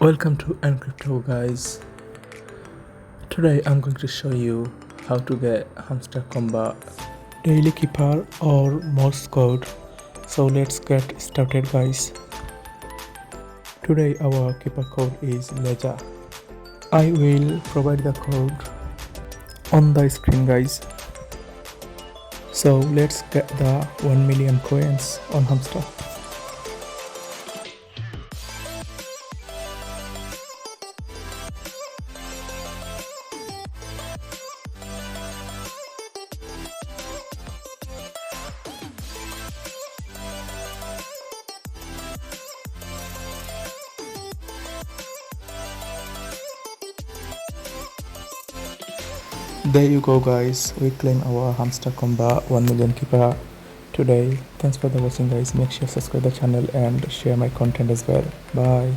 Welcome to Encrypto guys. Today I'm going to show you how to get Hamster Kombat daily keeper or morse code. So let's get started guys. Today our keeper code is ledger. I will provide the code on the screen guys. So let's get the 1 million coins on Hamster. There you go guys, we claim our Hamster Kombat 1 million keeper today. Thanks for the watching guys. Make sure to subscribe the channel and share my content as well. Bye.